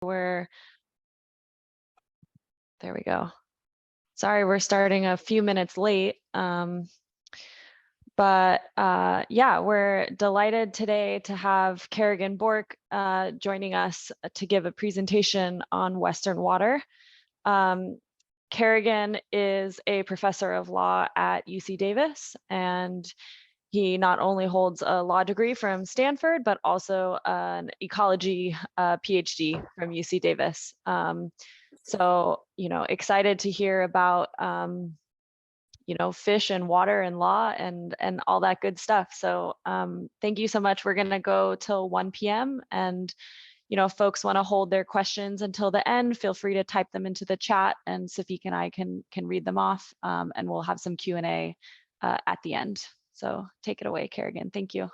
There we go. Sorry, we're starting a few minutes late. Yeah, we're delighted today to have Kerrigan Bork joining us to give a presentation on Western water. Kerrigan is a professor of law at UC Davis, and he not only holds a law degree from Stanford, but also an ecology PhD from UC Davis. So, excited to hear about, fish and water and law and all that good stuff. So thank you so much. We're going to go till 1 p.m. And, if folks want to hold their questions until the end, feel free to type them into the chat, and Safik and I can read them off, and we'll have some Q&A at the end. So take it away, Kerrigan. Thank you.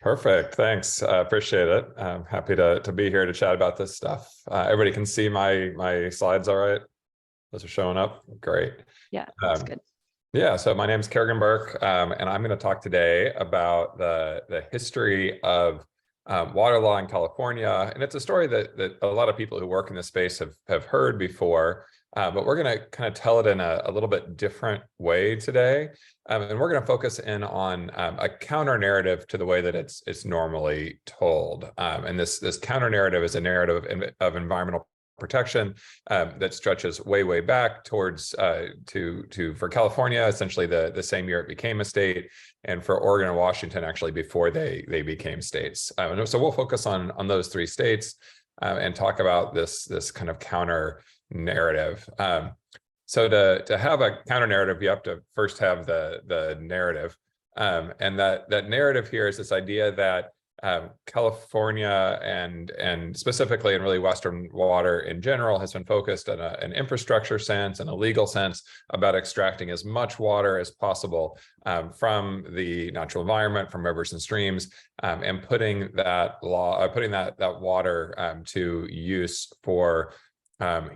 Perfect. Thanks. Appreciate it. I'm happy to be here to chat about this stuff. Everybody can see my slides all right? Those are showing up? Great. Yeah, looks good. Yeah, so my name is Kerrigan Bork, and I'm going to talk today about the history of water law in California. And it's a story that a lot of people who work in this space have heard before, but we're going to kind of tell it in a little bit different way today. And we're going to focus in on a counter narrative to the way that it's normally told. And this counter narrative is a narrative of environmental protection that stretches way back towards for California, essentially the same year it became a state, and for Oregon and Washington actually before they became states. So we'll focus on those three states and talk about this kind of counter narrative. So to have a counter narrative, you have to first have the narrative, and that narrative here is this idea that California and specifically in really Western water in general has been focused on an infrastructure sense and a legal sense about extracting as much water as possible from the natural environment, from rivers and streams, and putting that water to use for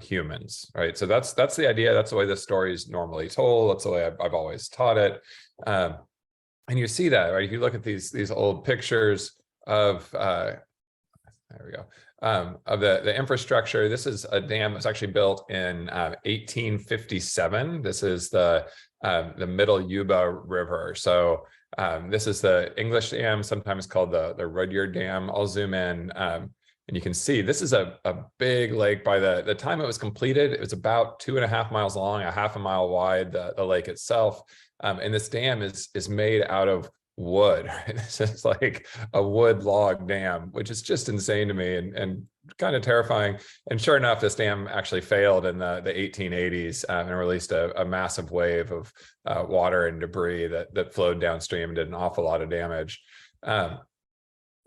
humans, right? So that's the idea. That's the way this story is normally told. That's the way I've always taught it. And you see that, right? If you look at these old pictures of there we go, of the infrastructure. This is a dam that's actually built in 1857. This is the Middle Yuba River. So this is the English dam, sometimes called the Rudyard Dam. I'll zoom in, and you can see this is a big lake. By the time it was completed, it was about 2.5 miles long, a half a mile wide, the lake itself. And this dam is made out of wood. This is like a wood log dam, which is just insane to me and kind of terrifying. And sure enough, this dam actually failed in the 1880s and released a massive wave of water and debris that flowed downstream and did an awful lot of damage. But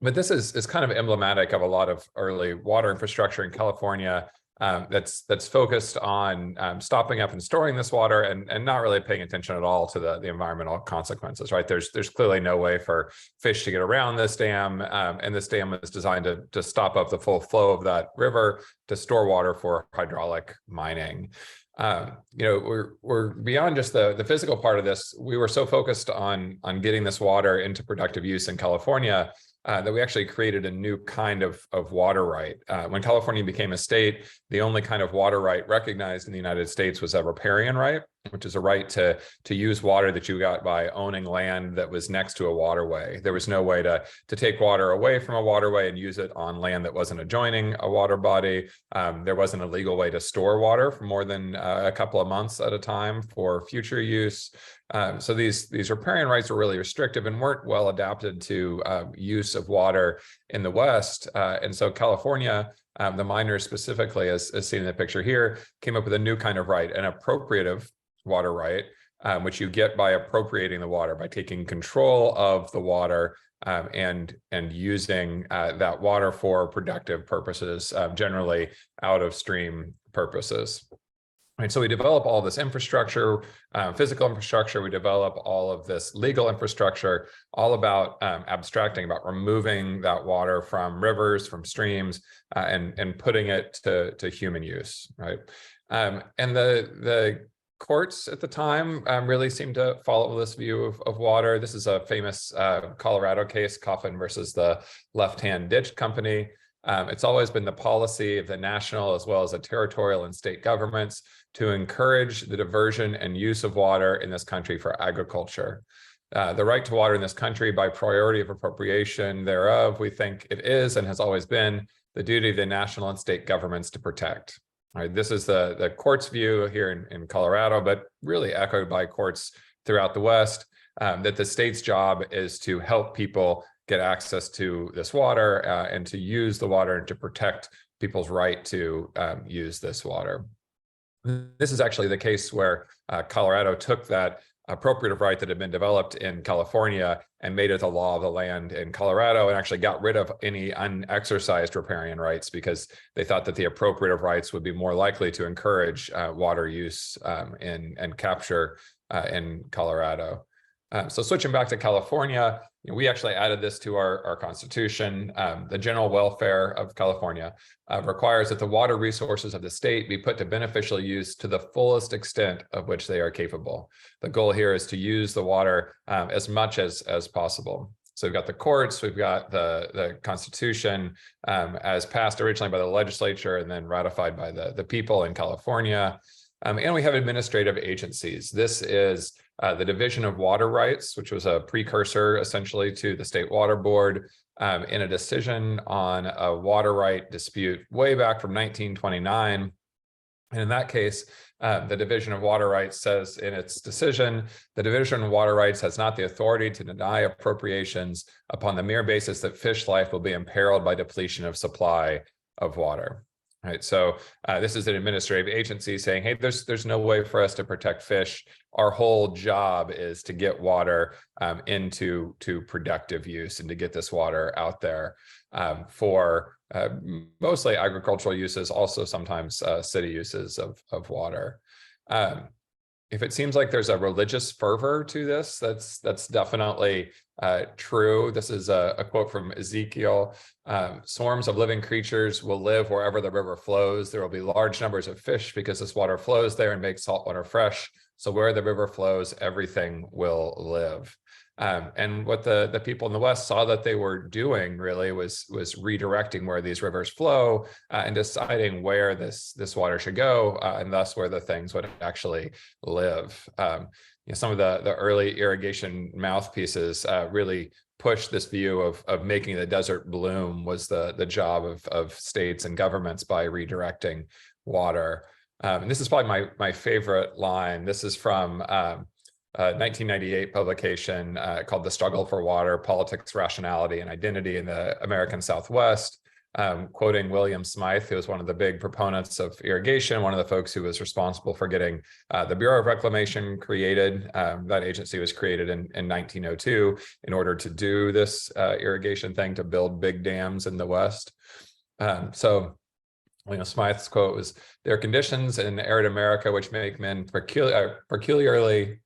this is kind of emblematic of a lot of early water infrastructure in California that's focused on stopping up and storing this water and not really paying attention at all to the environmental consequences, right? There's clearly no way for fish to get around this dam, and this dam is designed to stop up the full flow of that river to store water for hydraulic mining. We're beyond just the physical part of this. We were so focused on getting this water into productive use in California that we actually created a new kind of water right. When California became a state, the only kind of water right recognized in the United States was a riparian right, which is a right to use water that you got by owning land that was next to a waterway. There was no way to take water away from a waterway and use it on land that wasn't adjoining a water body. There wasn't a legal way to store water for more than a couple of months at a time for future use. So these riparian rights were really restrictive and weren't well adapted to use of water in the West. And so California, the miners specifically, as seen in the picture here, came up with a new kind of right, an appropriative water right, which you get by appropriating the water, by taking control of the water and using that water for productive purposes, generally out of stream purposes. Right, so we develop all this infrastructure, physical infrastructure. We develop all of this legal infrastructure, all about abstracting, about removing that water from rivers, from streams, and putting it to human use. Right, and the courts at the time really seemed to follow this view of water. This is a famous Colorado case, Coffin versus the Left Hand Ditch Company. It's always been the policy of the national as well as the territorial and state governments to encourage the diversion and use of water in this country for agriculture. The right to water in this country, by priority of appropriation thereof, we think it is and has always been the duty of the national and state governments to protect. All right, this is the court's view here in Colorado, but really echoed by courts throughout the West, that the state's job is to help people get access to this water and to use the water and to protect people's right to use this water. This is actually the case where Colorado took that appropriative right that had been developed in California and made it the law of the land in Colorado, and actually got rid of any unexercised riparian rights because they thought that the appropriative rights would be more likely to encourage water use and capture in Colorado. So switching back to California, we actually added this to our Constitution. The general welfare of California requires that the water resources of the state be put to beneficial use to the fullest extent of which they are capable. The goal here is to use the water as much as possible. So we've got the courts, we've got the Constitution as passed originally by the legislature and then ratified by the people in California. And we have administrative agencies. This is the Division of Water Rights, which was a precursor essentially to the State Water Board, in a decision on a water right dispute way back from 1929. And in that case, the Division of Water Rights says in its decision, the Division of Water Rights has not the authority to deny appropriations upon the mere basis that fish life will be imperiled by depletion of supply of water. Right, so this is an administrative agency saying, hey, there's no way for us to protect fish. Our whole job is to get water into productive use and to get this water out there for mostly agricultural uses, also sometimes city uses of water. If it seems like there's a religious fervor to this, that's definitely true. This is a quote from Ezekiel. Swarms of living creatures will live wherever the river flows. There will be large numbers of fish because this water flows there and makes salt water fresh. So where the river flows, everything will live. And what the people in the West saw that they were doing really was redirecting where these rivers flow and deciding where this water should go, and thus where the things would actually live. Some of the early irrigation mouthpieces really pushed this view of making the desert bloom was the job of states and governments by redirecting water. And this is probably my favorite line. This is from 1998 publication called The Struggle for Water, Politics, Rationality, and Identity in the American Southwest, quoting William Smythe, who was one of the big proponents of irrigation, one of the folks who was responsible for getting the Bureau of Reclamation created. That agency was created in 1902 in order to do this irrigation thing, to build big dams in the West. Smythe's quote was, "There are conditions in arid America which make men peculiarly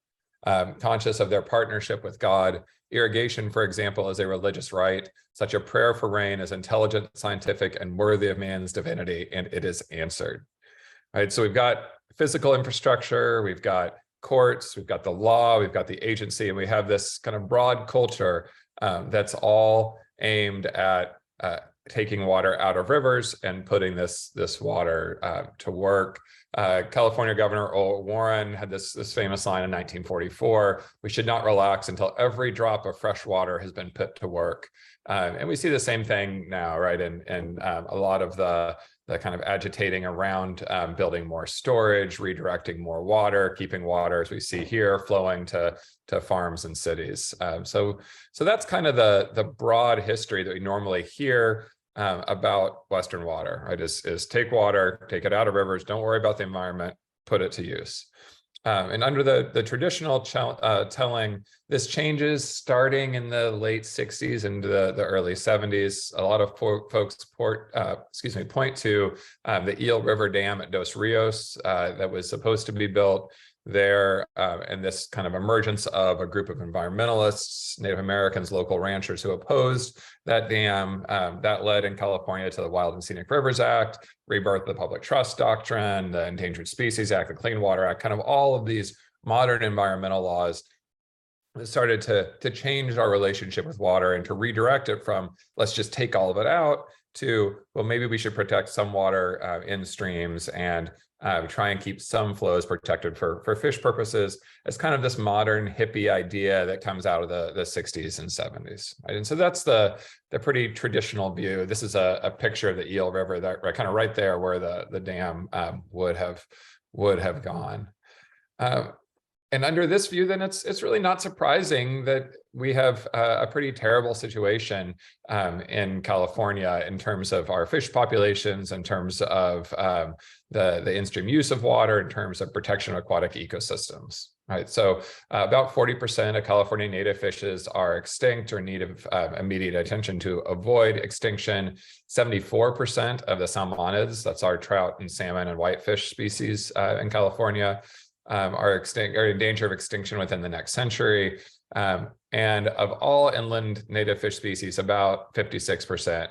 conscious of their partnership with God. Irrigation, for example, is a religious right. Such a prayer for rain is intelligent, scientific, and worthy of man's divinity, and it is answered." All right, so we've got physical infrastructure, we've got courts, we've got the law, we've got the agency, and we have this kind of broad culture that's all aimed at taking water out of rivers and putting this water to work. California Governor Warren had this famous line in 1944: "We should not relax until every drop of fresh water has been put to work." And we see the same thing now, right? And a lot of the kind of agitating around building more storage, redirecting more water, keeping water, as we see here, flowing to farms and cities. So that's kind of the broad history that we normally hear about Western water, right? Is take water, take it out of rivers, don't worry about the environment, put it to use. And under the traditional telling, this changes starting in the late 60s into the early 70s. A lot of folks point to the Eel River Dam at Dos Rios that was supposed to be built there, and this kind of emergence of a group of environmentalists, Native Americans, local ranchers who opposed that dam. That led in California to the Wild and Scenic Rivers Act, rebirth of the Public Trust Doctrine, the Endangered Species Act, the Clean Water Act, kind of all of these modern environmental laws that started to change our relationship with water and to redirect it from let's just take all of it out to, well, maybe we should protect some water in streams and try and keep some flows protected for fish purposes, as kind of this modern hippie idea that comes out of the 60s and 70s. Right? And so that's the pretty traditional view. This is a picture of the Eel River, that kind of right there where the dam would have gone. And under this view, then it's really not surprising that we have a pretty terrible situation in California in terms of our fish populations, in terms of the in-stream use of water, in terms of protection of aquatic ecosystems. Right, so about 40% of California native fishes are extinct or need immediate attention to avoid extinction. 74% of the salmonids, that's our trout and salmon and whitefish species in California, are in danger of extinction within the next century. And of all inland native fish species, about 56%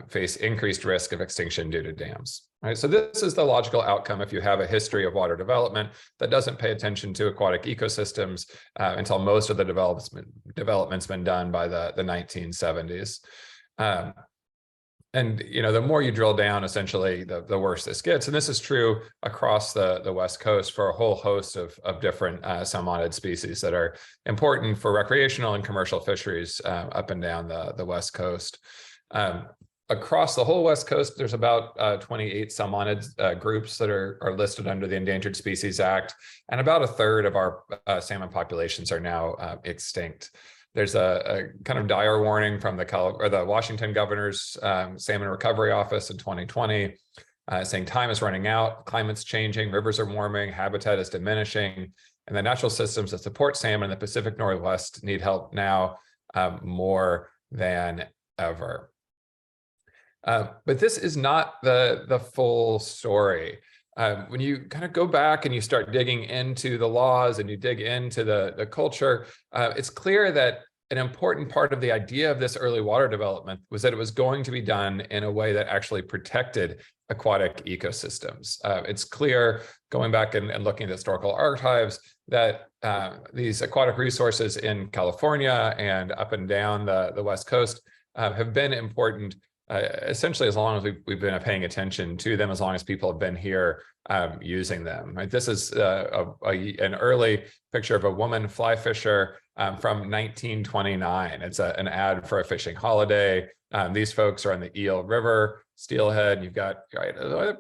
face increased risk of extinction due to dams. Right? So this is the logical outcome if you have a history of water development that doesn't pay attention to aquatic ecosystems until most of the development's been done by the 1970s. And the more you drill down, essentially, the worse this gets. And this is true across the West Coast for a whole host of different salmonid species that are important for recreational and commercial fisheries up and down the West Coast. Across the whole West Coast, there's about 28 salmonid groups that are listed under the Endangered Species Act, and about a third of our salmon populations are now extinct. There's a kind of dire warning from the Washington governor's Salmon Recovery Office in 2020, saying time is running out, climate's changing, rivers are warming, habitat is diminishing, and the natural systems that support salmon in the Pacific Northwest need help now more than ever. But this is not the full story. When you kind of go back and you start digging into the laws and you dig into the culture, it's clear that an important part of the idea of this early water development was that it was going to be done in a way that actually protected aquatic ecosystems. It's clear, going back and looking at historical archives, that these aquatic resources in California and up and down the West Coast have been important essentially as long as we've been paying attention to them, as long as people have been here using them. Right? This is an early picture of a woman fly fisher from 1929. It's an ad for a fishing holiday. These folks are on the Eel River, Steelhead. You've got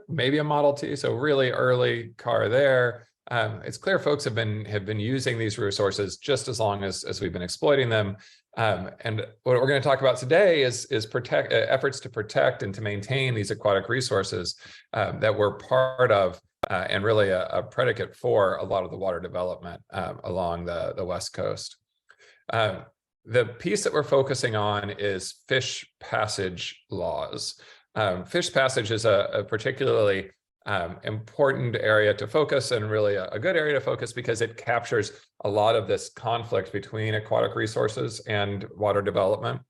maybe a Model T, so really early car there. It's clear folks have been using these resources just as long as we've been exploiting them. And what we're going to talk about today is efforts to protect and to maintain these aquatic resources that were part of and really a predicate for a lot of the water development along the West Coast. The piece that we're focusing on is fish passage laws. Fish passage is a particularly important area to focus, and really a good area to focus because it captures a lot of this conflict between aquatic resources and water development.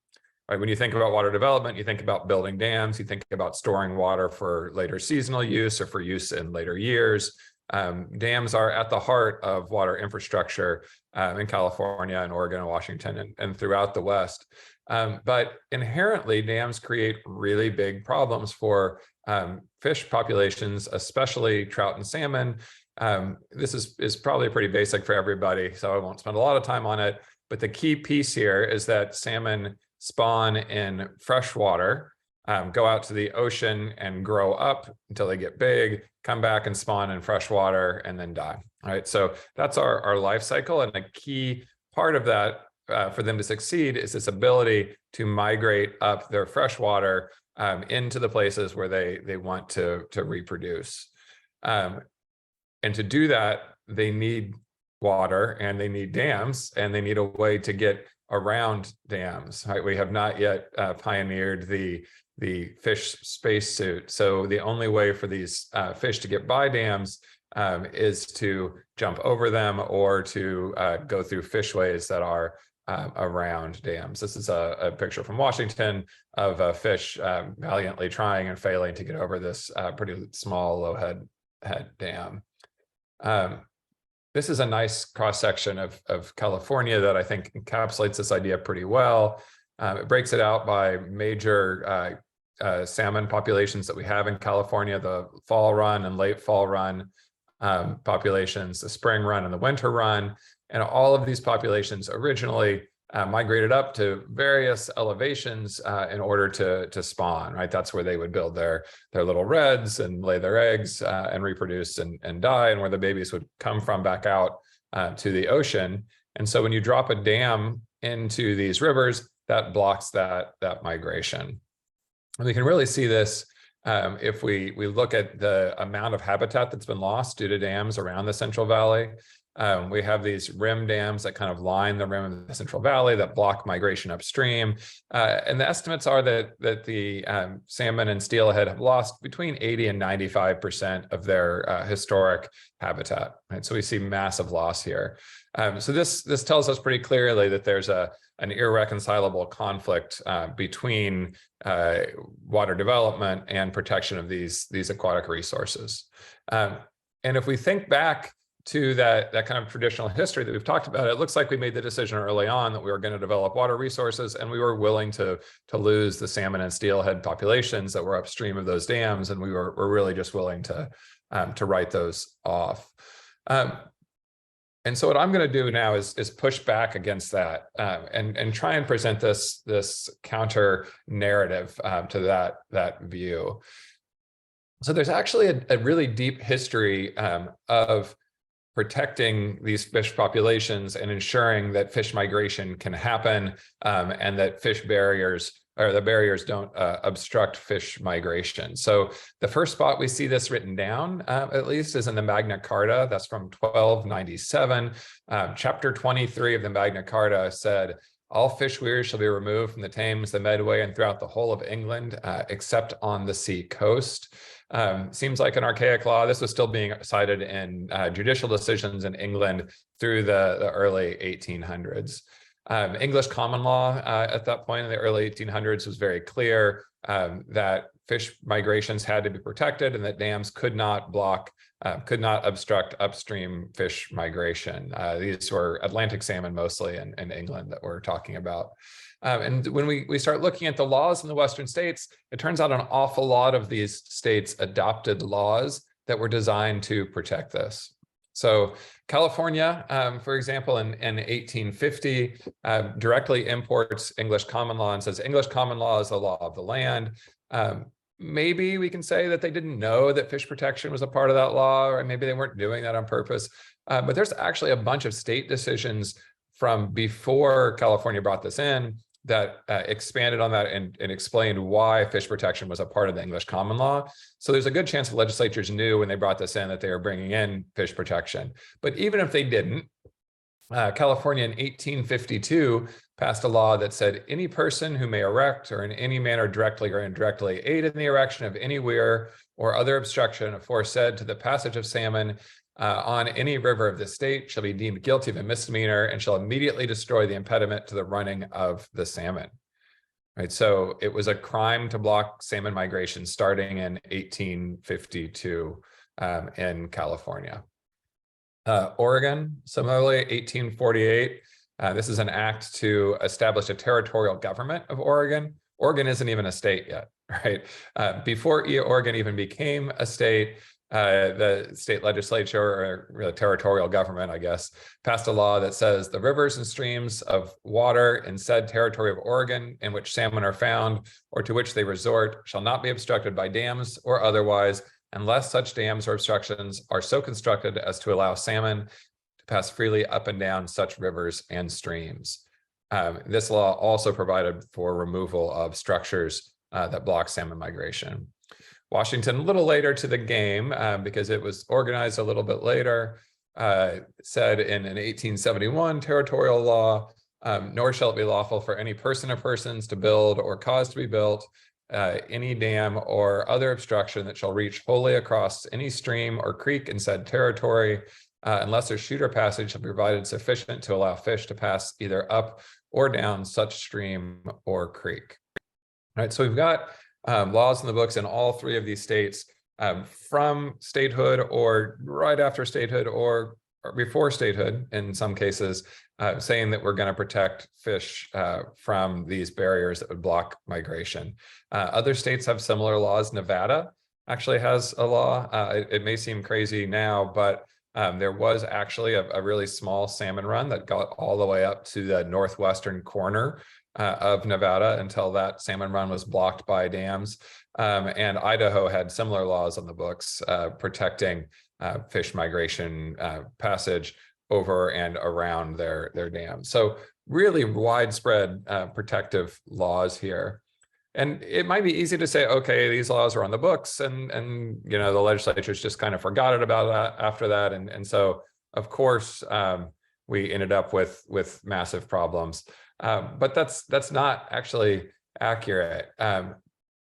Right? When you think about water development, you think about building dams, you think about storing water for later seasonal use or for use in later years. Dams are at the heart of water infrastructure in California and Oregon and Washington and throughout the West. But inherently, dams create really big problems for fish populations, especially trout and salmon. This is probably pretty basic for everybody, so I won't spend a lot of time on it. But the key piece here is that salmon spawn in fresh water, go out to the ocean and grow up until they get big, come back and spawn in fresh water, and then die. All right, so that's our life cycle, and a key part of that for them to succeed is this ability to migrate up their fresh water into the places where they want to reproduce. And to do that, they need water and they need dams and they need a way to get around dams. Right? We have not yet pioneered the fish spacesuit. So the only way for these fish to get by dams is to jump over them or to go through fishways that are around dams. This is a picture from Washington of a fish valiantly trying and failing to get over this pretty small low head dam. This is a nice cross-section of California that I think encapsulates this idea pretty well. It breaks it out by major salmon populations that we have in California, the fall run and late fall run populations, the spring run and the winter run. And all of these populations originally migrated up to various elevations in order to spawn, right? That's where they would build their little redds and lay their eggs and reproduce and die, and where the babies would come from back out to the ocean. And so when you drop a dam into these rivers, that blocks that migration. And we can really see this if we look at the amount of habitat that's been lost due to dams around the Central Valley. We have these rim dams that kind of line the rim of the Central Valley that block migration upstream. And the estimates are that the salmon and steelhead have lost between 80 and 95% of their historic habitat. Right? So we see massive loss here. So this tells us pretty clearly that there's an irreconcilable conflict between water development and protection of these aquatic resources. And if we think back to that kind of traditional history that we've talked about, it looks like we made the decision early on that we were going to develop water resources, and we were willing to lose the salmon and steelhead populations that were upstream of those dams, and we're really just willing to write those off. And so what I'm going to do now is push back against that and try and present this counter narrative to that view. So there's actually a really deep history of protecting these fish populations and ensuring that fish migration can happen and that fish barriers or the barriers don't obstruct fish migration. So the first spot we see this written down, at least, is in the Magna Carta. That's from 1297. Chapter 23 of the Magna Carta said, all fish weirs shall be removed from the Thames, the Medway, and throughout the whole of England, except on the sea coast. Seems like an archaic law. This was still being cited in judicial decisions in England through the early 1800s. English common law at that point in the early 1800s was very clear that fish migrations had to be protected and that dams could not obstruct upstream fish migration. These were Atlantic salmon mostly in England that we're talking about. And when we start looking at the laws in the Western states, it turns out an awful lot of these states adopted laws that were designed to protect this. So California, for example, in 1850, directly imports English common law and says English common law is the law of the land. Maybe we can say that they didn't know that fish protection was a part of that law, or maybe they weren't doing that on purpose. But there's actually a bunch of state decisions from before California brought this in that expanded on that and explained why fish protection was a part of the English common law. So there's a good chance the legislatures knew when they brought this in that they were bringing in fish protection. But even if they didn't, California in 1852 passed a law that said any person who may erect or in any manner directly or indirectly aid in the erection of any weir or other obstruction aforesaid to the passage of salmon on any river of the state shall be deemed guilty of a misdemeanor and shall immediately destroy the impediment to the running of the salmon. Right, so it was a crime to block salmon migration starting in 1852 in California. Oregon, similarly, 1848. This is an act to establish a territorial government of Oregon. Oregon isn't even a state yet, right? Before Oregon even became a state, the state legislature, or really territorial government, I guess, passed a law that says the rivers and streams of water in said territory of Oregon in which salmon are found or to which they resort shall not be obstructed by dams or otherwise, unless such dams or obstructions are so constructed as to allow salmon to pass freely up and down such rivers and streams. This law also provided for removal of structures that block salmon migration. Washington, a little later to the game, because it was organized a little bit later, said in an 1871 territorial law, nor shall it be lawful for any person or persons to build or cause to be built any dam or other obstruction that shall reach wholly across any stream or creek in said territory, unless a chute or passage shall be provided sufficient to allow fish to pass either up or down such stream or creek. All right, so we've got laws in the books in all three of these states from statehood or right after statehood or before statehood in some cases, saying that we're going to protect fish from these barriers that would block migration. Other states have similar laws. Nevada actually has a law. It may seem crazy now, but there was actually a really small salmon run that got all the way up to the northwestern corner of Nevada until that salmon run was blocked by dams. And Idaho had similar laws on the books protecting fish migration passage over and around their dams. So really widespread protective laws here. And it might be easy to say, okay, these laws are on the books, and you know, the legislatures just kind of forgot about that after that, and so of course we ended up with massive problems. But that's not actually accurate.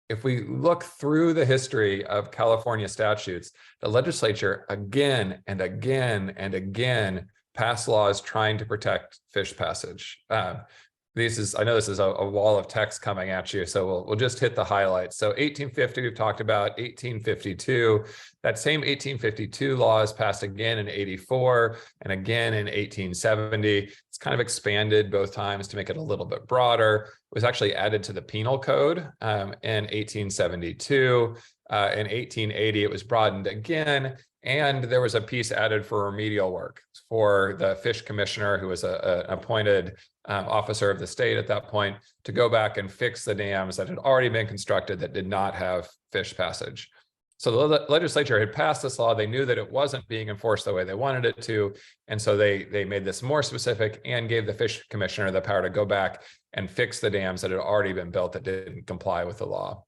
If we look through the history of California statutes, the legislature again and again and again passed laws trying to protect fish passage. I know this is a wall of text coming at you, so we'll just hit the highlights. So 1850, we've talked about. 1852, that same 1852 law is passed again in 84 and again in 1870. It's kind of expanded both times to make it a little bit broader. It was actually added to the penal code in 1872. In 1880, it was broadened again, and there was a piece added for remedial work for the fish commissioner, who was an appointed officer of the state at that point, to go back and fix the dams that had already been constructed that did not have fish passage. So the legislature had passed this law. They knew that it wasn't being enforced the way they wanted it to. And so they made this more specific and gave the fish commissioner the power to go back and fix the dams that had already been built that didn't comply with the law.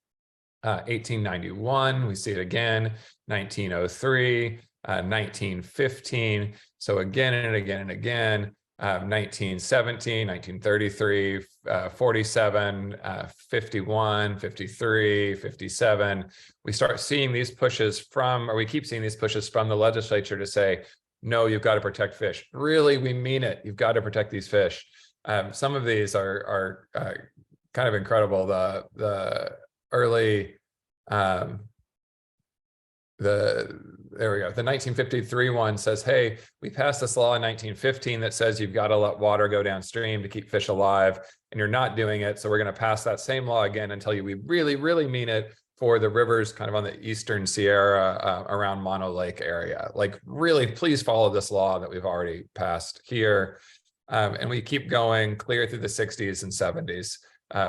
1891, we see it again, 1903, 1915. So again and again and again, 1917, 1933, 47, 51, 53, 57. We start seeing these pushes from, or we keep seeing these pushes from the legislature to say, no, you've got to protect fish. Really, we mean it. You've got to protect these fish. Some of these are kind of incredible. The early, there we go. The 1953 one says, hey, we passed this law in 1915 that says you've got to let water go downstream to keep fish alive, and you're not doing it. So we're going to pass that same law again and tell you we really, really mean it for the rivers kind of on the Eastern Sierra around Mono Lake area. Like, really, please follow this law that we've already passed here. And we keep going clear through the 60s and 70s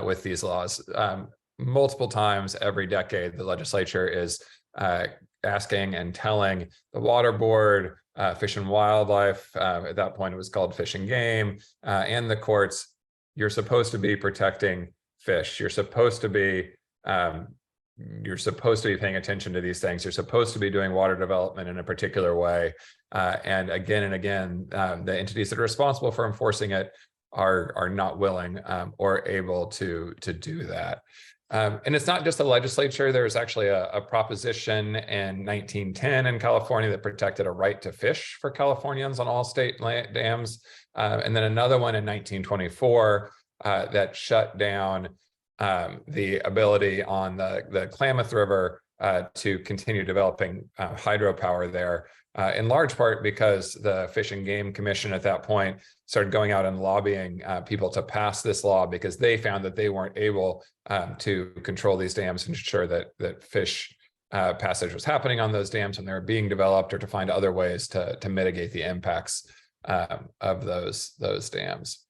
with these laws. Multiple times every decade, the legislature is asking and telling the Water Board, Fish and Wildlife, at that point it was called Fish and Game, and the courts, you're supposed to be protecting fish. You're supposed to be paying attention to these things. You're supposed to be doing water development in a particular way. And again, the entities that are responsible for enforcing it are not willing or able to do that. And it's not just the legislature. There was actually a proposition in 1910 in California that protected a right to fish for Californians on all state dams. And then another one in 1924 that shut down the ability on the Klamath River to continue developing hydropower there, in large part because the Fish and Game Commission at that point started going out and lobbying people to pass this law, because they found that they weren't able to control these dams and ensure that fish passage was happening on those dams when they were being developed, or to find other ways to mitigate the impacts of those dams.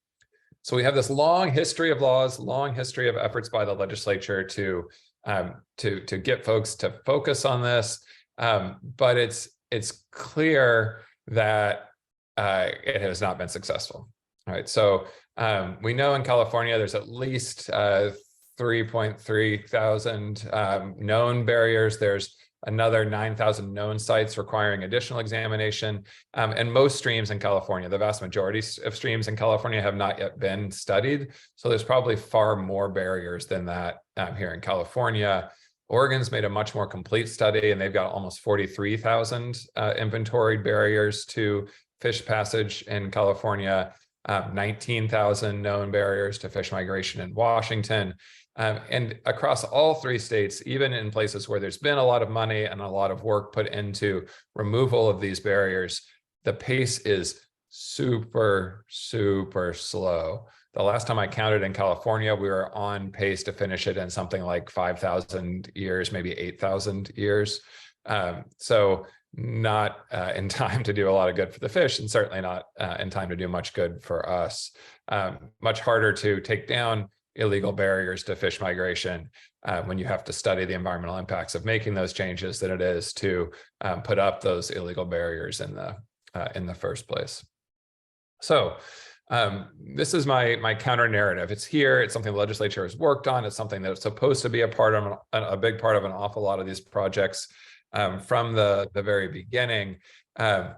So we have this long history of laws, long history of efforts by the legislature to get folks to focus on this, but it's clear that it has not been successful. All right, so we know in California there's at least 3.3 thousand known barriers. There's another 9,000 known sites requiring additional examination. And most streams in California, the vast majority of streams in California, have not yet been studied. So there's probably far more barriers than that here in California. Oregon's made a much more complete study, and they've got almost 43,000 inventoried barriers to fish passage in California, 19,000 known barriers to fish migration in Washington. And across all three states, even in places where there's been a lot of money and a lot of work put into removal of these barriers, the pace is super, super slow. The last time I counted in California, we were on pace to finish it in something like 5,000 years, maybe 8,000 years. So not in time to do a lot of good for the fish, and certainly not in time to do much good for us. Much harder to take down illegal barriers to fish migration when you have to study the environmental impacts of making those changes than it is to put up those illegal barriers in the first place. So this is my counter narrative. It's here. It's something the legislature has worked on. It's something that's supposed to be a big part of an awful lot of these projects from the very beginning. And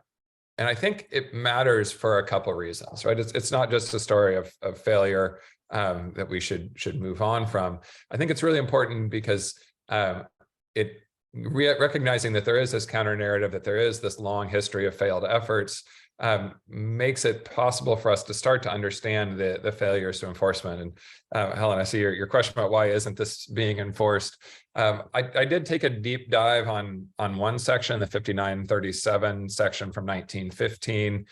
I think it matters for a couple of reasons, right? It's not just a story of failure that we should move on from. I think it's really important because recognizing that there is this counter narrative, that there is this long history of failed efforts, makes it possible for us to start to understand the failures to enforcement. And Helen, I see your question about why isn't this being enforced. I did take a deep dive on one section, the 5937 section from 1915,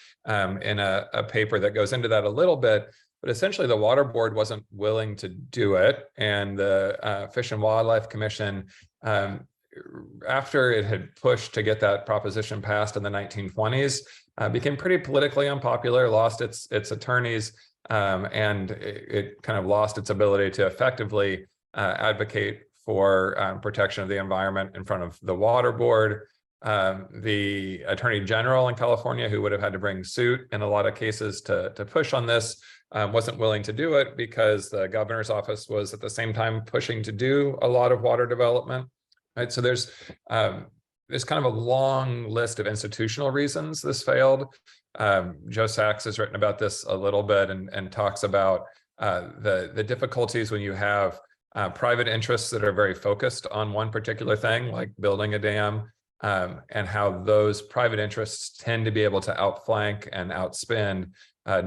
in a paper that goes into that a little bit. But essentially, the Water Board wasn't willing to do it, and the Fish and Wildlife Commission, after it had pushed to get that proposition passed in the 1920s, became pretty politically unpopular, lost its attorneys, and it kind of lost its ability to effectively advocate for protection of the environment in front of the Water Board. The Attorney General in California, who would have had to bring suit in a lot of cases to push on this, wasn't willing to do it because the governor's office was at the same time pushing to do a lot of water development. Right, so there's kind of a long list of institutional reasons this failed. Joe Sachs has written about this a little bit and talks about the difficulties when you have private interests that are very focused on one particular thing, like building a dam, and how those private interests tend to be able to outflank and outspend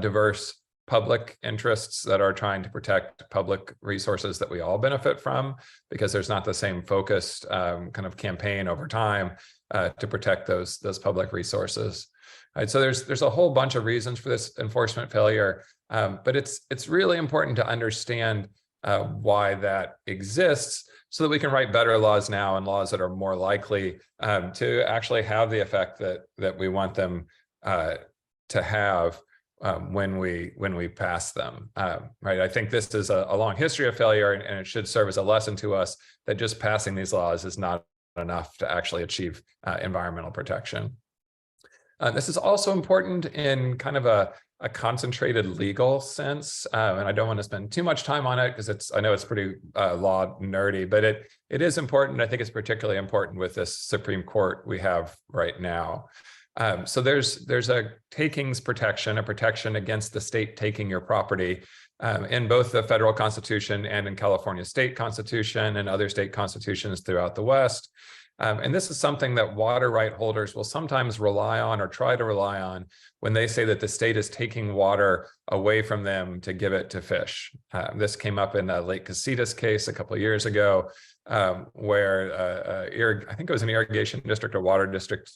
diverse public interests that are trying to protect public resources that we all benefit from, because there's not the same focused kind of campaign over time to protect those public resources. Right, so there's a whole bunch of reasons for this enforcement failure, but it's really important to understand why that exists, so that we can write better laws now, and laws that are more likely to actually have the effect that we want them to have when we pass them. Right, I think this is a long history of failure, and it should serve as a lesson to us that just passing these laws is not enough to actually achieve environmental protection. This is also important in kind of a concentrated legal sense, and I don't want to spend too much time on it because I know it's pretty law nerdy, but it is important. I think it's particularly important with this Supreme Court we have right now. So there's a takings protection, a protection against the state taking your property in both the federal constitution and in California state constitution and other state constitutions throughout the West. And this is something that water right holders will sometimes rely on or try to rely on when they say that the state is taking water away from them to give it to fish. This came up in the Lake Casitas case a couple of years ago, where I think it was an irrigation district or water district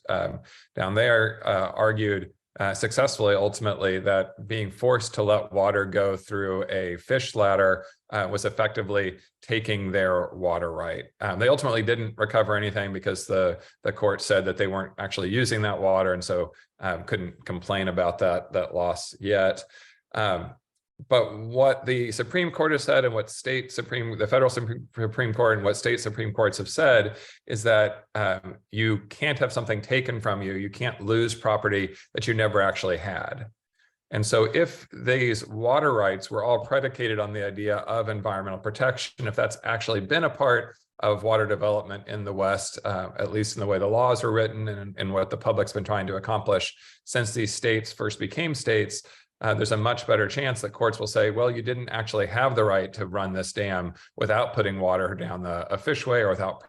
down there argued successfully, ultimately, that being forced to let water go through a fish ladder was effectively taking their water right. They ultimately didn't recover anything because the court said that they weren't actually using that water, and so couldn't complain about that loss yet. But what the Supreme Court has said, and what the federal Supreme Court and what state Supreme Courts have said, is that you can't have something taken from you. You can't lose property that you never actually had. And so if these water rights were all predicated on the idea of environmental protection, if that's actually been a part of water development in the West, at least in the way the laws are written and what the public's been trying to accomplish since these states first became states, there's a much better chance that courts will say, well, you didn't actually have the right to run this dam without putting water down a fishway or without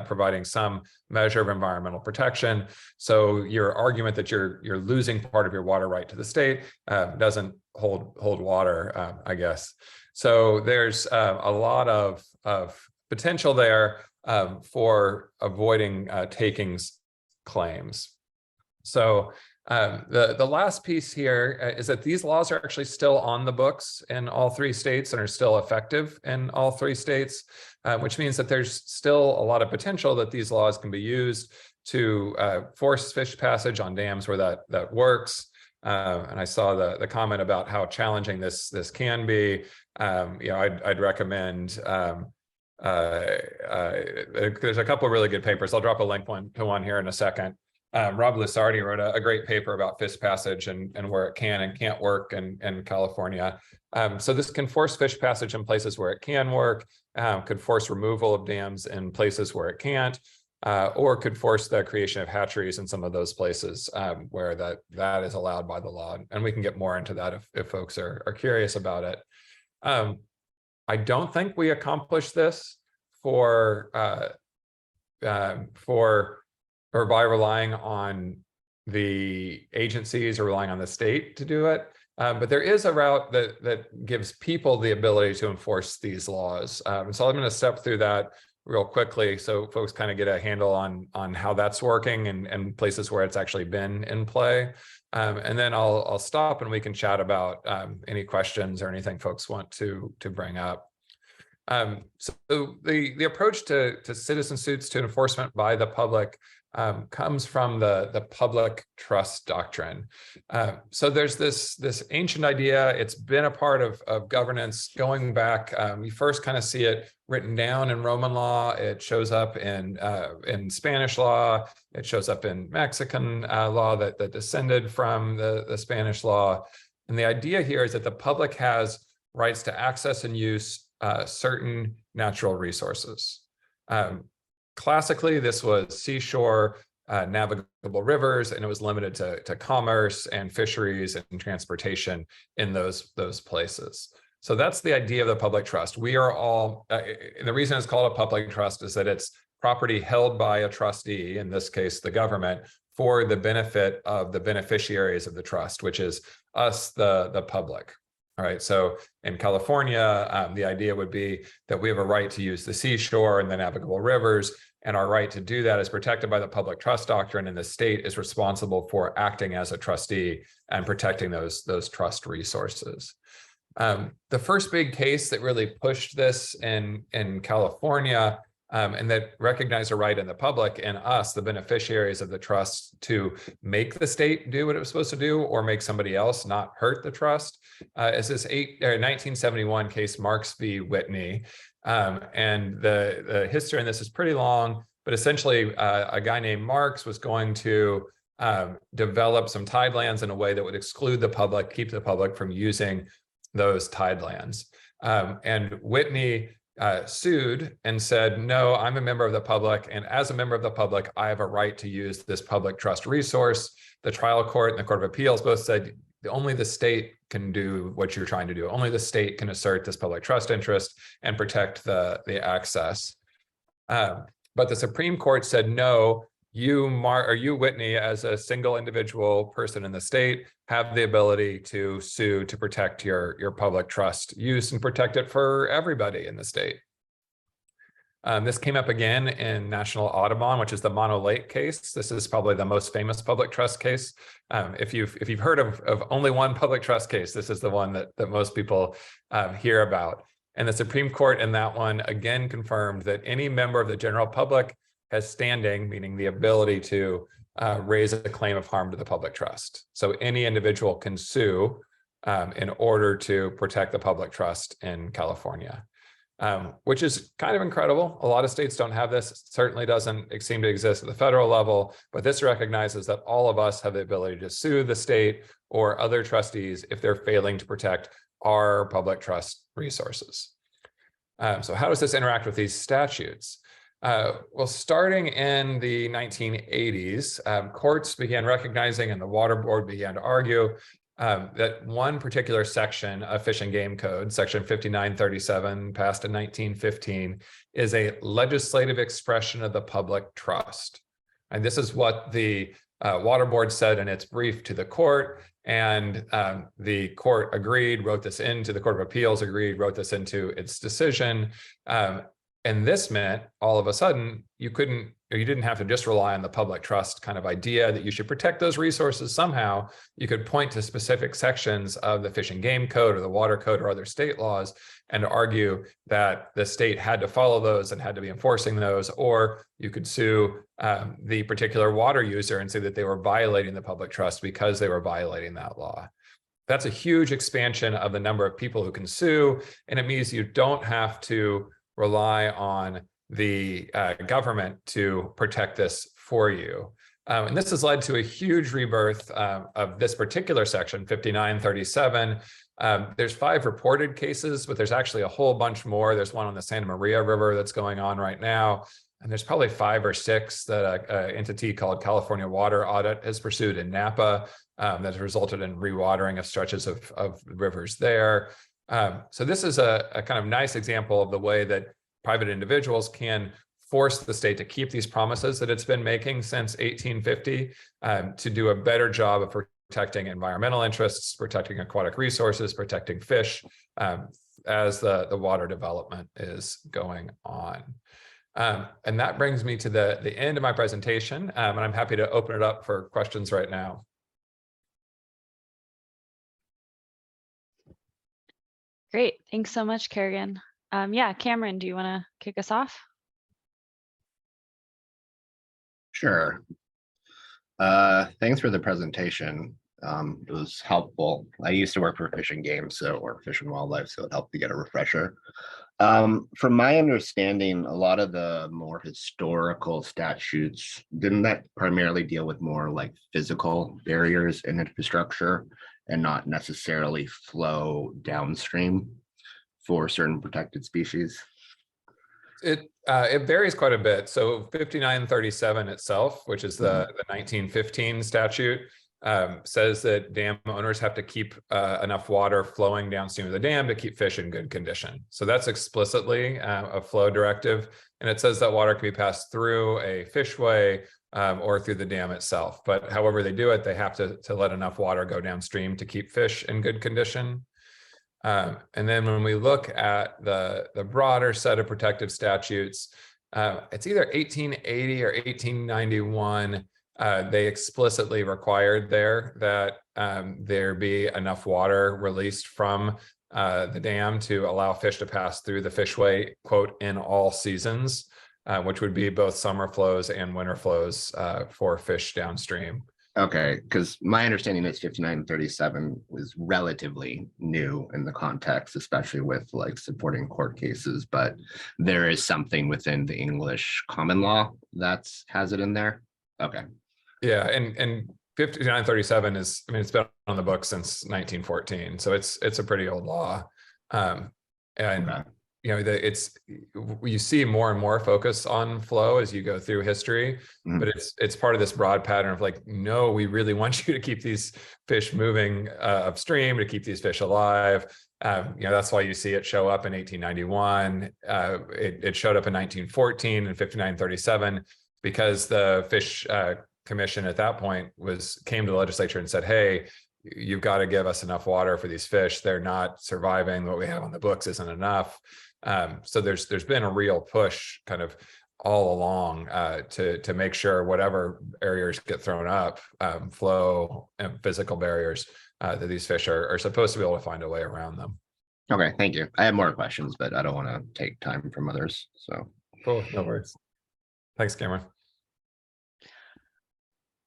providing some measure of environmental protection. So your argument that you're losing part of your water right to the state doesn't hold water, I guess. So there's a lot of potential there for avoiding takings claims. So the last piece here is that these laws are actually still on the books in all 3 states and are still effective in all 3 states, which means that there's still a lot of potential that these laws can be used to force fish passage on dams where that works. And I saw the comment about how challenging this can be. I'd recommend. There's a couple of really good papers. I'll drop a link to one here in a second. Rob Lusardi wrote a great paper about fish passage and where it can and can't work in California. So this can force fish passage in places where it can work, could force removal of dams in places where it can't, or could force the creation of hatcheries in some of those places where that is allowed by the law. And we can get more into that if folks are curious about it. I don't think we accomplish this by relying on the agencies or relying on the state to do it. But there is a route that gives people the ability to enforce these laws. So I'm going to step through that real quickly so folks kind of get a handle on how that's working and places where it's actually been in play. And then I'll stop and we can chat about any questions or anything folks want to bring up. So the approach to citizen suits to enforcement by the public comes from the public trust doctrine. So there's this ancient idea. It's been a part of governance going back. You first kind of see it written down in Roman law. It shows up in Spanish law. It shows up in Mexican law that descended from the Spanish law. And the idea here is that the public has rights to access and use certain natural resources. Classically, this was seashore, navigable rivers, and it was limited to commerce and fisheries and transportation in those places. So that's the idea of the public trust. We are all, the reason it's called a public trust is that it's property held by a trustee, in this case, the government, for the benefit of the beneficiaries of the trust, which is us, the public. All right, so in California, the idea would be that we have a right to use the seashore and the navigable rivers, and our right to do that is protected by the public trust doctrine, and the state is responsible for acting as a trustee and protecting those trust resources. The first big case that really pushed this in California and that recognized a right in the public and us, the beneficiaries of the trust, to make the state do what it was supposed to do or make somebody else not hurt the trust, is this 1971 case, Marks v. Whitney. And the history in this is pretty long, but essentially a guy named Marks was going to develop some tidelands in a way that would exclude the public, keep the public from using those tidelands. And Whitney sued and said, no, I'm a member of the public, and as a member of the public, I have a right to use this public trust resource. The trial court and the Court of Appeals both said only the state can do what you're trying to do. Only the state can assert this public trust interest and protect the access. But the Supreme Court said, no, you, Whitney, as a single individual person in the state, have the ability to sue to protect your public trust use and protect it for everybody in the state. This came up again in National Audubon, which is the Mono Lake case. This is probably the most famous public trust case. If you've heard of only one public trust case, this is the one that most people hear about. And the Supreme Court in that one again confirmed that any member of the general public has standing, meaning the ability to raise a claim of harm to the public trust. So any individual can sue in order to protect the public trust in California, which is kind of incredible. A lot of states don't have this. It certainly doesn't seem to exist at the federal level, but this recognizes that all of us have the ability to sue the state or other trustees if they're failing to protect our public trust resources. So how does this interact with these statutes? Well, starting in the 1980s, courts began recognizing, and the Water Board began to argue, that one particular section of Fish and Game Code, Section 5937, passed in 1915, is a legislative expression of the public trust. And this is what the Water Board said in its brief to the court, and the court agreed, wrote this into, the Court of Appeals agreed, wrote this into its decision. And this meant all of a sudden you couldn't, or you didn't have to just rely on the public trust kind of idea that you should protect those resources somehow. You could point to specific sections of the Fish and Game Code or the Water Code or other state laws and argue that the state had to follow those and had to be enforcing those, or you could sue the particular water user and say that they were violating the public trust because they were violating that law. That's a huge expansion of the number of people who can sue, and it means you don't have to rely on the government to protect this for you. And this has led to a huge rebirth of this particular section, 5937. There's 5 reported cases, but there's actually a whole bunch more. There's one on the Santa Maria River that's going on right now. And there's probably 5 or 6 that an entity called California Water Audit has pursued in Napa that has resulted in rewatering of stretches of rivers there. So this is a kind of nice example of the way that private individuals can force the state to keep these promises that it's been making since 1850 to do a better job of protecting environmental interests, protecting aquatic resources, protecting fish as the water development is going on. And that brings me to the end of my presentation, and I'm happy to open it up for questions right now. Great. Thanks so much, Kerrigan. Yeah, Cameron, do you want to kick us off? Sure. Thanks for the presentation. It was helpful. I used to work for Fish and Game, or Fish and Wildlife, so it helped to get a refresher. From my understanding, a lot of the more historical statutes, didn't that primarily deal with more like physical barriers and infrastructure and not necessarily flow downstream for certain protected species? It varies quite a bit. So 5937 itself, which is the 1915 statute, says that dam owners have to keep enough water flowing downstream of the dam to keep fish in good condition. So that's explicitly a flow directive. And it says that water can be passed through a fishway or through the dam itself. But however they do it, they have to let enough water go downstream to keep fish in good condition. And then when we look at the broader set of protective statutes, it's either 1880 or 1891. They explicitly required there that there be enough water released from the dam to allow fish to pass through the fishway, quote, in all seasons, which would be both summer flows and winter flows for fish downstream. Okay, because my understanding is 5937 was relatively new in the context, especially with like supporting court cases, but there is something within the English common law that has it in there. Okay. Yeah, and 5937 is, I mean, it's been on the books since 1914, so it's a pretty old law. And okay. You know, you see more and more focus on flow as you go through history, but it's part of this broad pattern of like, no, we really want you to keep these fish moving upstream, to keep these fish alive. You know, that's why you see it show up in 1891. It showed up in 1914 and 5937 because the fish commission at that point came to the legislature and said, hey, you've got to give us enough water for these fish. They're not surviving. What we have on the books isn't enough. So there's been a real push kind of all along to make sure whatever barriers get thrown up, flow and physical barriers, that these fish are supposed to be able to find a way around them. Okay, thank you. I have more questions, but I don't want to take time from others. So cool, no worries. Thanks, Cameron.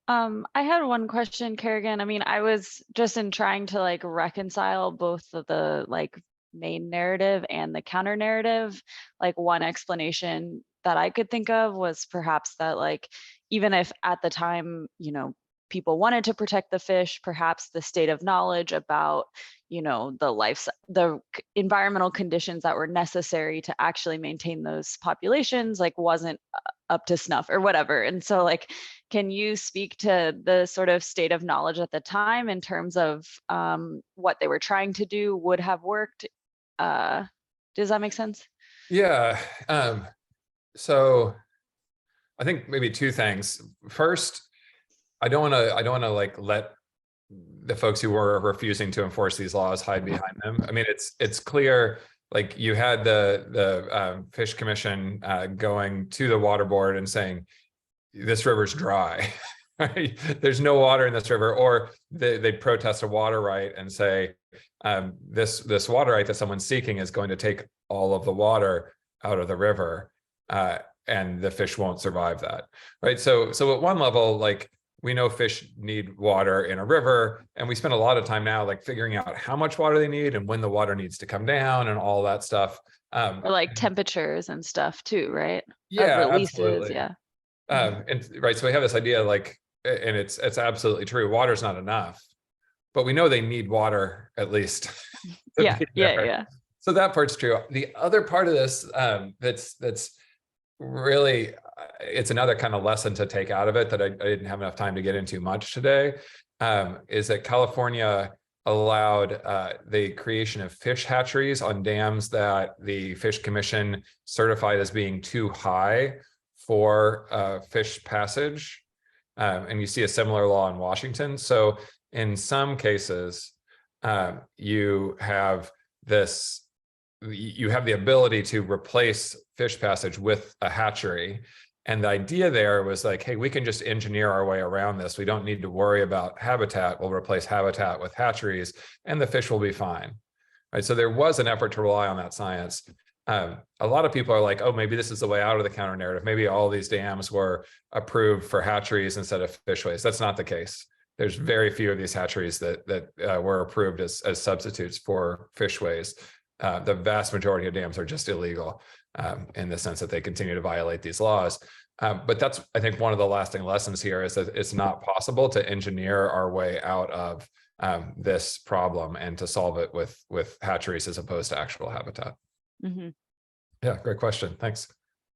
I had one question, Kerrigan. I mean, I was just in trying to like reconcile both of the like main narrative and the counter narrative. Like one explanation that I could think of was perhaps that like, even if at the time, you know, people wanted to protect the fish, perhaps the state of knowledge about, you know, the environmental conditions that were necessary to actually maintain those populations, like wasn't up to snuff or whatever. And so like, can you speak to the sort of state of knowledge at the time in terms of what they were trying to do would have worked? Does that make sense? Yeah. So I think maybe two things. First, I don't want to like let the folks who were refusing to enforce these laws hide behind them. I mean, it's clear like you had the Fish Commission going to the water board and saying, this river's dry. Right? There's no water in this river, or they protest a water right and say this water right that someone's seeking is going to take all of the water out of the river, and the fish won't survive that, right? So at one level, like we know fish need water in a river, and we spend a lot of time now like figuring out how much water they need and when the water needs to come down and all that stuff. Or like temperatures and stuff too, right? Yeah, Releases, absolutely. yeah. And right, so we have this idea like, and it's absolutely true, water's not enough, but we know they need water at least. Yeah. So that part's true. The other part of this that's really, it's another kind of lesson to take out of it that I didn't have enough time to get into much today, is that California allowed the creation of fish hatcheries on dams that the Fish Commission certified as being too high for fish passage. And you see a similar law in Washington. So in some cases, you have the ability to replace fish passage with a hatchery. And the idea there was like, hey, we can just engineer our way around this. We don't need to worry about habitat. We'll replace habitat with hatcheries and the fish will be fine. Right. So there was an effort to rely on that science. A lot of people are like, oh, maybe this is the way out of the counter narrative. Maybe all these dams were approved for hatcheries instead of fishways. That's not the case. There's very few of these hatcheries that were approved as substitutes for fishways. The vast majority of dams are just illegal in the sense that they continue to violate these laws. But that's, I think, one of the lasting lessons here is that it's not possible to engineer our way out of this problem and to solve it with hatcheries as opposed to actual habitat. Mm-hmm. Yeah, great question. Thanks.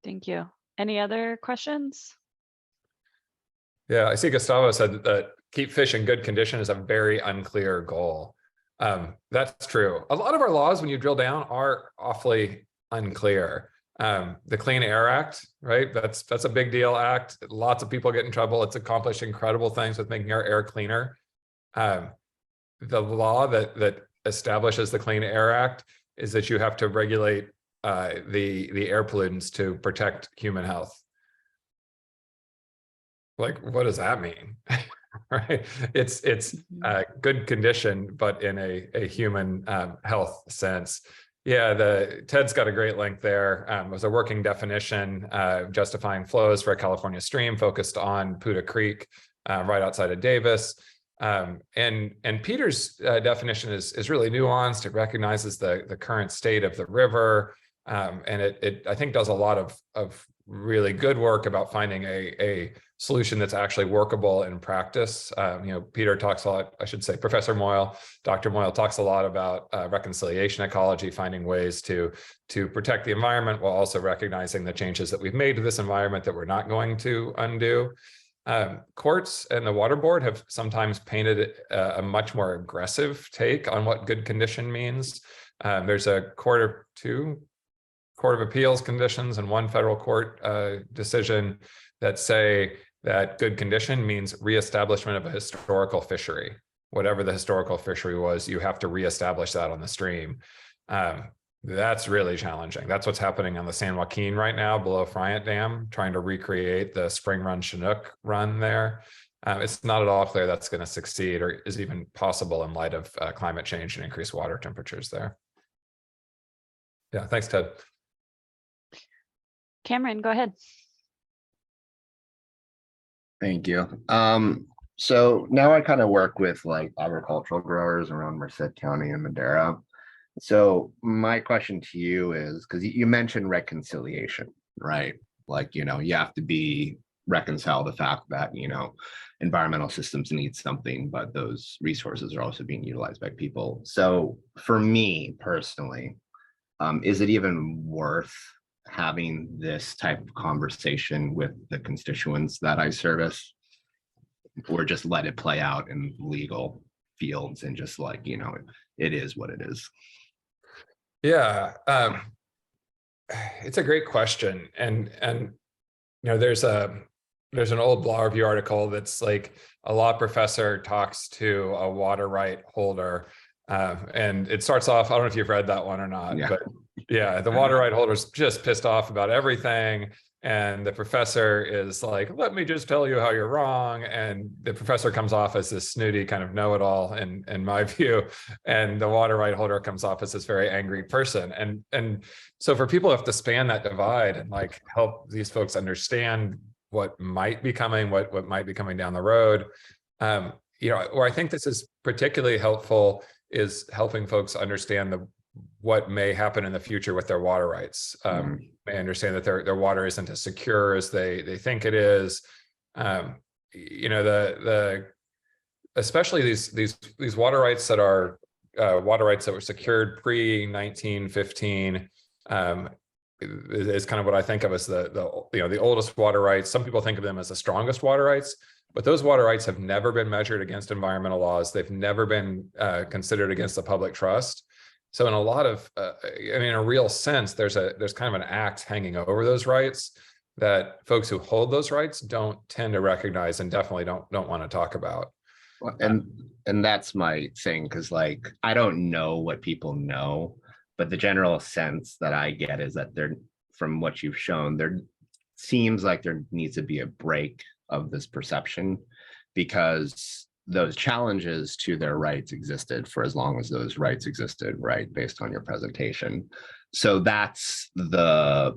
Thank you. Any other questions? Yeah, I see Gustavo said that keep fish in good condition is a very unclear goal. That's true. A lot of our laws, when you drill down, are awfully unclear. The Clean Air Act, right? That's a big deal act. Lots of people get in trouble. It's accomplished incredible things with making our air cleaner. The law that establishes the Clean Air Act is that you have to regulate the air pollutants to protect human health. Like, what does that mean? Right? It's good condition, but in a human health sense. Yeah, Ted's got a great link there. It was a working definition justifying flows for a California stream focused on Puda Creek, right outside of Davis. And Peter's definition is really nuanced. It recognizes the current state of the river, and it I think does a lot of really good work about finding a solution that's actually workable in practice. Peter talks a lot, I should say, Professor Moyle, Dr. Moyle talks a lot about reconciliation ecology, finding ways to protect the environment while also recognizing the changes that we've made to this environment that we're not going to undo. Courts and the water board have sometimes painted a much more aggressive take on what good condition means. There's a Court of Appeals conditions and one federal court decision that say that good condition means reestablishment of a historical fishery. Whatever the historical fishery was, you have to reestablish that on the stream. That's really challenging. That's what's happening on the San Joaquin right now below Friant Dam, trying to recreate the spring run Chinook run there. It's not at all clear that's going to succeed or is even possible in light of climate change and increased water temperatures there. Yeah, thanks, Ted. Cameron, go ahead. Thank you. So now I kind of work with like agricultural growers around Merced County and Madera. So my question to you is, because you mentioned reconciliation, right? Like, you have to reconcile the fact that, environmental systems need something, but those resources are also being utilized by people. So for me personally, is it even worth having this type of conversation with the constituents that I service, or just let it play out in legal fields and just like, it is what it is? Yeah, it's a great question, and there's an old law review article that's like a law professor talks to a water right holder And it starts off, I don't know if you've read that one or not, Yeah. but yeah, the water right holder's just pissed off about everything. And the professor is like, let me just tell you how you're wrong. And the professor comes off as this snooty kind of know-it-all in my view. And the water right holder comes off as this very angry person. And so for people who have to span that divide and like help these folks understand what might be coming, what might be coming down the road, you know, where I think this is particularly helpful is helping folks understand what may happen in the future with their water rights. May understand that their water isn't as secure as they think it is. You know, especially these water rights that are water rights that were secured pre-1915 is kind of what I think of as the oldest water rights. Some people think of them as the strongest water rights. But those water rights have never been measured against environmental laws. They've never been considered against the public trust. So in a lot of, I mean, in a real sense, there's kind of an act hanging over those rights that folks who hold those rights don't tend to recognize and definitely don't want to talk about. Well, and that's my thing, because like I don't know what people know, but the general sense that I get is that from what you've shown, there seems like there needs to be a break of this perception, because those challenges to their rights existed for as long as those rights existed, right, based on your presentation. So that's the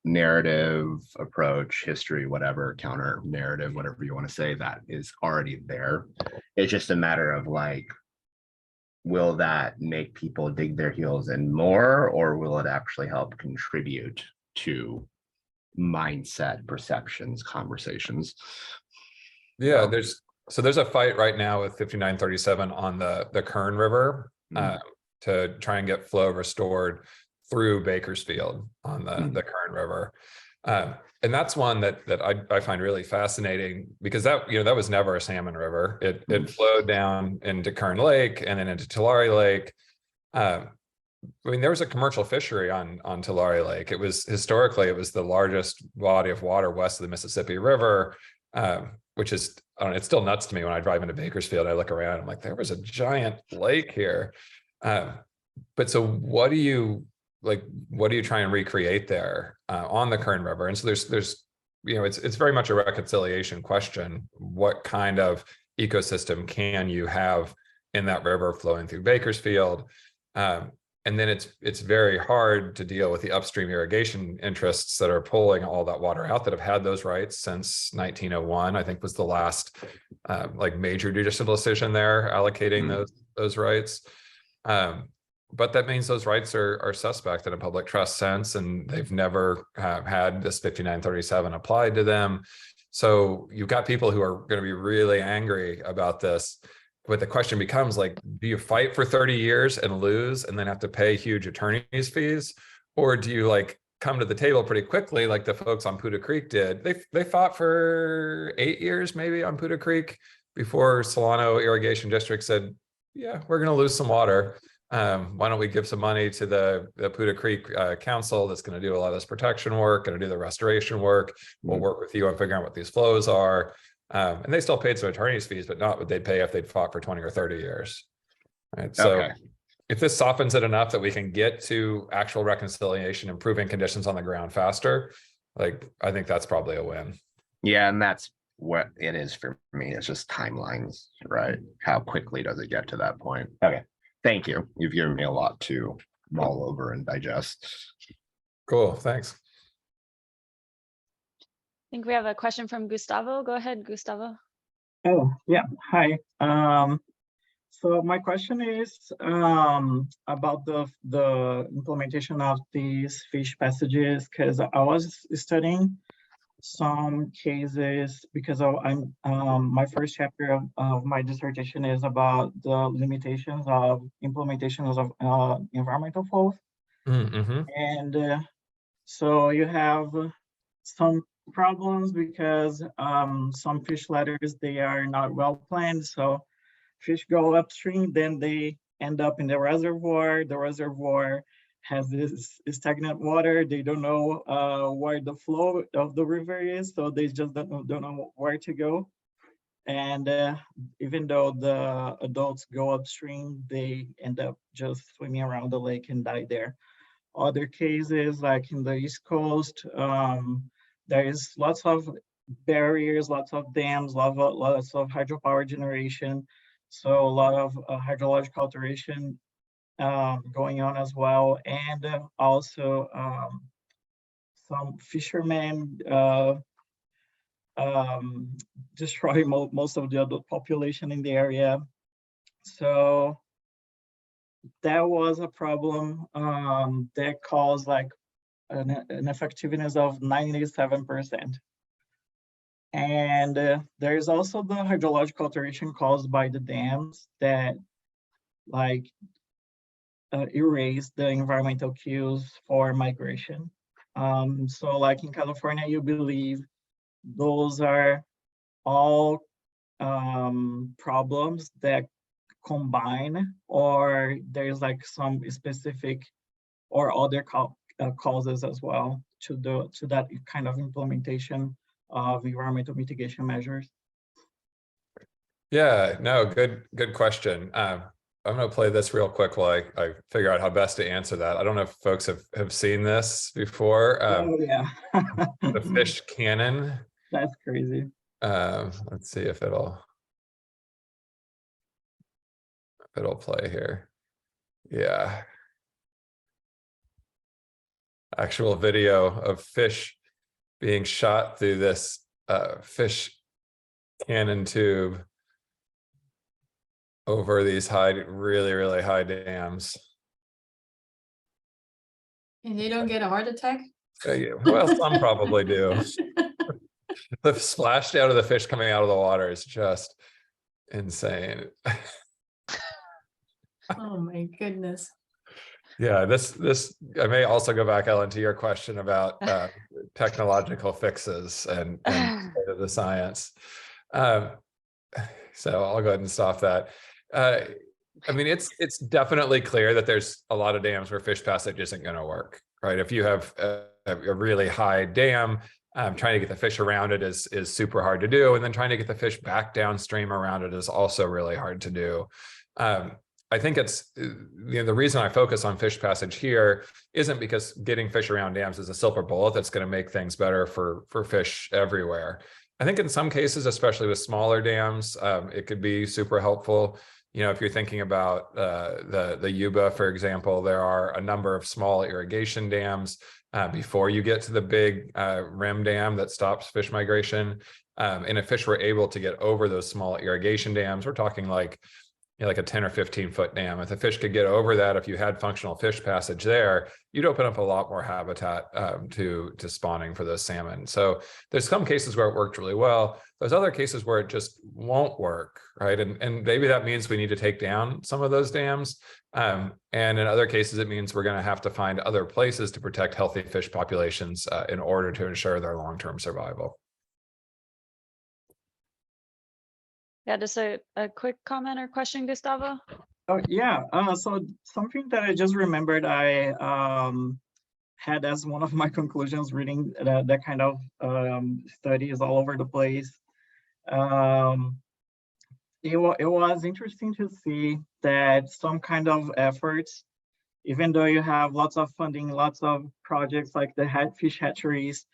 narrative approach, history, whatever, counter narrative, whatever you want to say, that is already there. It's just a matter of like, will that make people dig their heels in more, or will it actually help contribute to mindset, perceptions, conversations? Yeah, there's a fight right now with 5937 on the Kern River to try and get flow restored through Bakersfield on the Kern River. And that's one that I find really fascinating, because that was never a salmon river. It flowed down into Kern Lake and then into Tulare Lake. I mean, there was a commercial fishery on Tulare Lake. It was historically, it was the largest body of water west of the Mississippi River, which is, I don't know, it's still nuts to me when I drive into Bakersfield. I look around, I'm like, there was a giant lake here. But so what do you try and recreate there on the Kern River? And so there's you know, it's very much a reconciliation question. What kind of ecosystem can you have in that river flowing through Bakersfield? And then it's very hard to deal with the upstream irrigation interests that are pulling all that water out, that have had those rights since 1901, I think was the last like major judicial decision there allocating those rights. But that means those rights are suspect in a public trust sense, and they've never had this 5937 applied to them. So you've got people who are going to be really angry about this. But the question becomes, like, do you fight for 30 years and lose and then have to pay huge attorney's fees? Or do you like come to the table pretty quickly, like the folks on Poudre Creek did? They fought for 8 years maybe on Poudre Creek before Solano Irrigation District said, yeah, we're going to lose some water. Why don't we give some money to the Poudre Creek Council that's going to do a lot of this protection work, going to do the restoration work. We'll work with you on figuring out what these flows are. And they still paid some attorney's fees, but not what they'd pay if they'd fought for 20 or 30 years. Right. So if this softens it enough that we can get to actual reconciliation, improving conditions on the ground faster, like, I think that's probably a win. Yeah. And that's what it is for me. It's just timelines, right? How quickly does it get to that point? Okay. Thank you. You've given me a lot to mull over and digest. Cool. Thanks. I think we have a question from Gustavo. Go ahead, Gustavo. Oh, yeah. Hi. So my question is about the implementation of these fish passages, because I was studying some cases, because I'm my first chapter of my dissertation is about the limitations of implementations of environmental flows. And so you have some problems because some fish ladders, they are not well planned, so fish go upstream, then they end up in the reservoir. The reservoir has this stagnant water. They don't know where the flow of the river is, so they just don't know where to go. And even though the adults go upstream, they end up just swimming around the lake and die there. Other cases, like in the East Coast, there is lots of barriers, lots of dams, lots of hydropower generation. So a lot of hydrological alteration going on as well. And also some fishermen destroy most of the adult population in the area. So that was a problem that caused like an effectiveness of 97%. And there is also the hydrological alteration caused by the dams that like erase the environmental cues for migration. So like in California, you believe those are all problems that combine, or there's like some specific or other causes as well to that kind of implementation of environmental mitigation measures? Yeah, no, good question. I'm going to play this real quick while I figure out how best to answer that. I don't know if folks have seen this before. Oh yeah. The fish cannon. That's crazy. Let's see if it'll play here. Yeah. Actual video of fish being shot through this fish cannon tube over these really high dams. And they don't get a heart attack? Well, some probably do. The splashdown of the fish coming out of the water is just insane. Oh my goodness. Yeah, this I may also go back, Ellen, to your question about technological fixes and the science. So I'll go ahead and stop that. I mean, it's definitely clear that there's a lot of dams where fish passage isn't going to work, right? If you have a really high dam, trying to get the fish around it is super hard to do, and then trying to get the fish back downstream around it is also really hard to do. I think it's the reason I focus on fish passage here isn't because getting fish around dams is a silver bullet that's going to make things better for fish everywhere. I think in some cases, especially with smaller dams, it could be super helpful. You know, if you're thinking about the Yuba, for example, there are a number of small irrigation dams before you get to the big rim dam that stops fish migration. And if fish were able to get over those small irrigation dams, we're talking like a 10 or 15 foot dam. If the fish could get over that, if you had functional fish passage there, you'd open up a lot more habitat to spawning for those salmon. So there's some cases where it worked really well. There's other cases where it just won't work, right? And maybe that means we need to take down some of those dams. And in other cases, it means we're going to have to find other places to protect healthy fish populations in order to ensure their long-term survival. Yeah, just a quick comment or question, Gustavo? Oh yeah, so something that I just remembered I had as one of my conclusions reading that kind of studies all over the place. It was interesting to see that some kind of efforts, even though you have lots of funding, lots of projects like the fish hatcheries,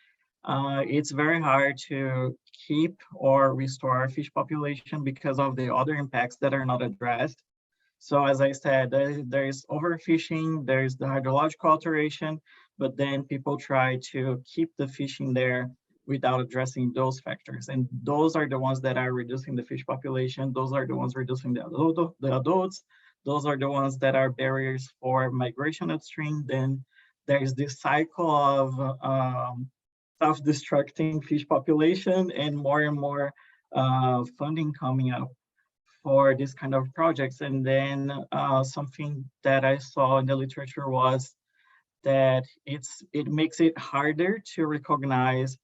it's very hard to keep or restore fish population because of the other impacts that are not addressed. So as I said, there's overfishing, there's the hydrological alteration, but then people try to keep the fishing there without addressing those factors. And those are the ones that are reducing the fish population. Those are the ones reducing the adults. Those are the ones that are barriers for migration upstream. Then there's this cycle of self-destructing fish population and more funding coming up for this kind of projects. And then something that I saw in the literature was that it makes it harder to recognize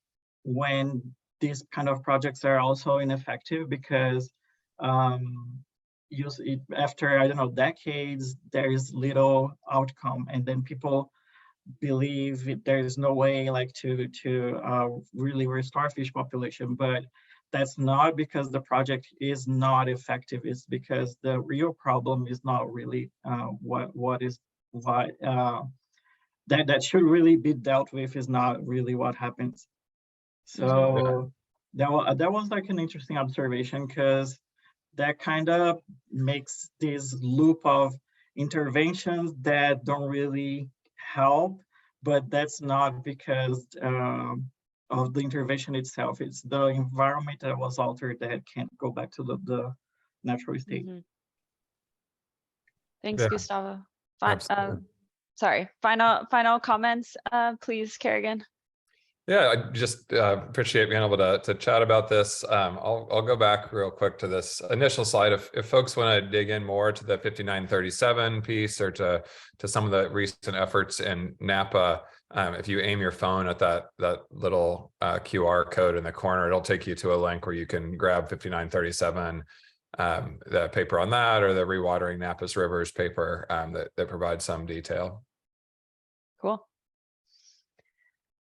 when these kind of projects are also ineffective, because after, I don't know, decades, there is little outcome, and then people believe there is no way like to really restore fish population. But that's not because the project is not effective. It's because the real problem is not really that should really be dealt with is not really what happens. So that was like an interesting observation, because that kind of makes this loop of interventions that don't really help, but that's not because of the intervention itself. It's the environment that was altered that can't go back to the natural state. Thanks, Yeah. Gustavo. Absolutely. Sorry, final comments, please, Kerrigan. Yeah, I just appreciate being able to chat about this. I'll go back real quick to this initial slide. If folks want to dig in more to the 5937 piece, or to some of the recent efforts in Napa, if you aim your phone at that little QR code in the corner, it'll take you to a link where you can grab 5937, the paper on that, or the Rewatering Napa's Rivers paper that provides some detail. Cool.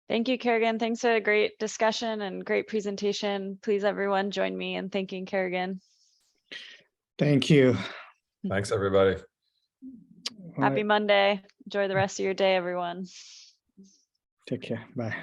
Thank you, Kerrigan. Thanks for a great discussion and great presentation. Please, everyone, join me in thanking Kerrigan. Thank you. Thanks, everybody. Happy Monday. Enjoy the rest of your day, everyone. Take care. Bye.